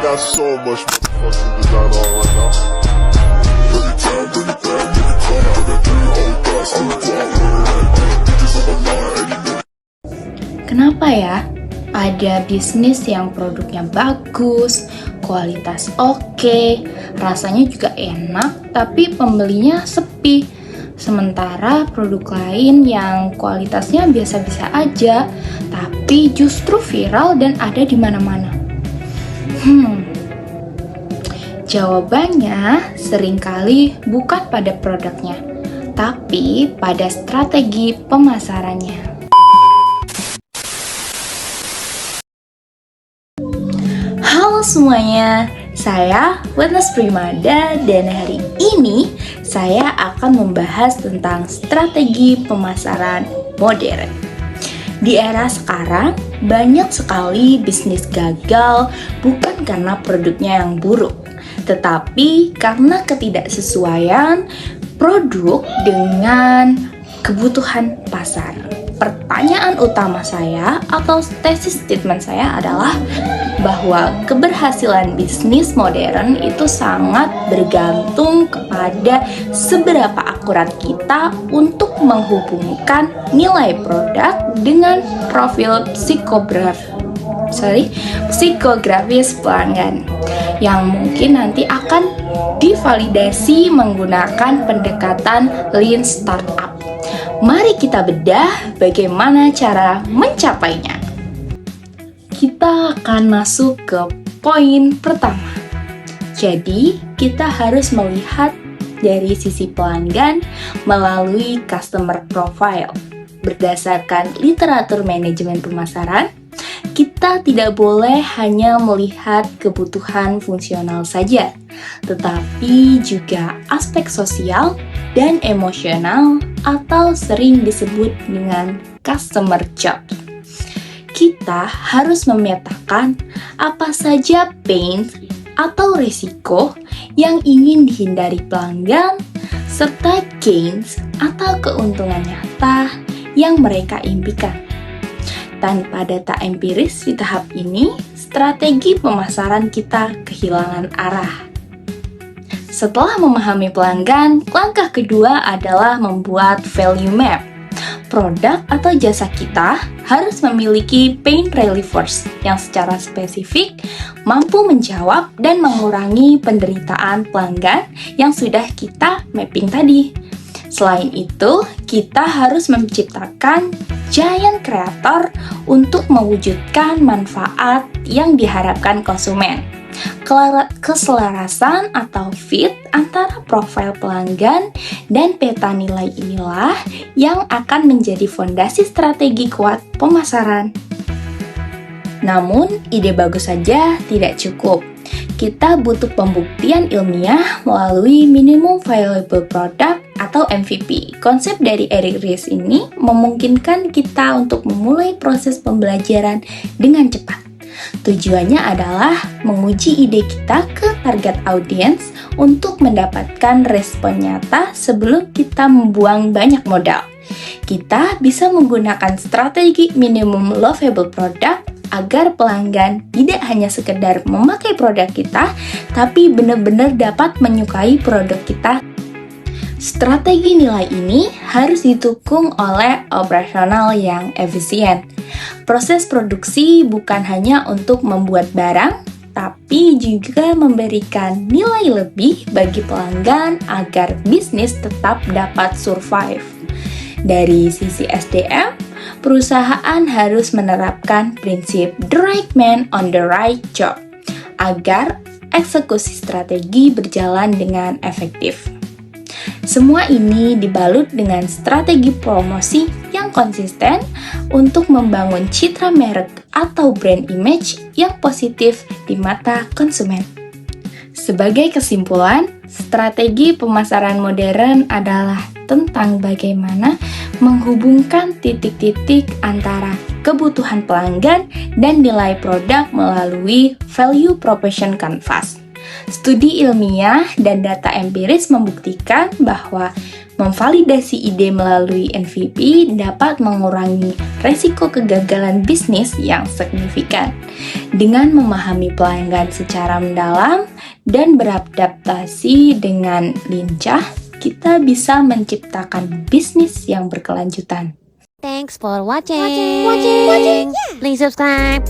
got so much motherfucking design on right now. Bring it down, bring it down, make it come. I got 3 old guys, I'm the guap. Bitches on my line, Kenapa ya? Ada bisnis yang produknya bagus, kualitas oke, rasanya juga enak, tapi pembelinya sepi. Sementara produk lain yang kualitasnya biasa-biasa aja, tapi justru viral dan ada di mana-mana. Jawabannya seringkali bukan pada produknya, tapi pada strategi pemasarannya. Halo semuanya, saya Witness Primada dan hari ini saya akan membahas tentang strategi pemasaran modern. Di era sekarang, banyak sekali bisnis gagal bukan karena produknya yang buruk, tetapi karena ketidaksesuaian produk dengan kebutuhan pasar. Pertanyaan utama saya atau tesis statement saya adalah bahwa keberhasilan bisnis modern itu sangat bergantung kepada seberapa akurat kita untuk menghubungkan nilai produk dengan profil psikografis pelanggan yang mungkin nanti akan divalidasi menggunakan pendekatan Lean Startup. Mari kita bedah bagaimana cara mencapainya. Kita akan masuk ke poin pertama. Jadi, kita harus melihat dari sisi pelanggan melalui customer profile. Berdasarkan literatur manajemen pemasaran, kita tidak boleh hanya melihat kebutuhan fungsional saja, tetapi juga aspek sosial dan emosional atau sering disebut dengan customer job. Kita harus memetakan apa saja pain atau risiko yang ingin dihindari pelanggan, serta gains atau keuntungan nyata yang mereka impikan. Tanpa data empiris di tahap ini, strategi pemasaran kita kehilangan arah. Setelah memahami pelanggan, langkah kedua adalah membuat value map. Produk atau jasa kita harus memiliki pain relievers yang secara spesifik mampu menjawab dan mengurangi penderitaan pelanggan yang sudah kita mapping tadi. Selain itu, kita harus menciptakan giant creator untuk mewujudkan manfaat yang diharapkan konsumen. Keselarasan atau fit antara profil pelanggan dan peta nilai inilah yang akan menjadi fondasi strategi kuat pemasaran. Namun, ide bagus saja tidak cukup. Kita butuh pembuktian ilmiah melalui Minimum Viable Product atau MVP. Konsep dari Eric Ries ini memungkinkan kita untuk memulai proses pembelajaran dengan cepat. Tujuannya adalah menguji ide kita ke target audiens untuk mendapatkan respon nyata sebelum kita membuang banyak modal. Kita bisa menggunakan strategi minimum lovable product agar pelanggan tidak hanya sekedar memakai produk kita, tapi benar-benar dapat menyukai produk kita. Strategi nilai ini harus didukung oleh operasional yang efisien. Proses produksi bukan hanya untuk membuat barang, tapi juga memberikan nilai lebih bagi pelanggan agar bisnis tetap dapat survive. Dari sisi SDM, perusahaan harus menerapkan prinsip the right man on the right job agar eksekusi strategi berjalan dengan efektif. Semua ini dibalut dengan strategi promosi yang konsisten untuk membangun citra merek atau brand image yang positif di mata konsumen. Sebagai kesimpulan, strategi pemasaran modern adalah tentang bagaimana menghubungkan titik-titik antara kebutuhan pelanggan dan nilai produk melalui value proposition canvas. Studi ilmiah dan data empiris membuktikan bahwa memvalidasi ide melalui MVP dapat mengurangi resiko kegagalan bisnis yang signifikan. Dengan memahami pelanggan secara mendalam dan beradaptasi dengan lincah, kita bisa menciptakan bisnis yang berkelanjutan. Thanks for watching. Please subscribe.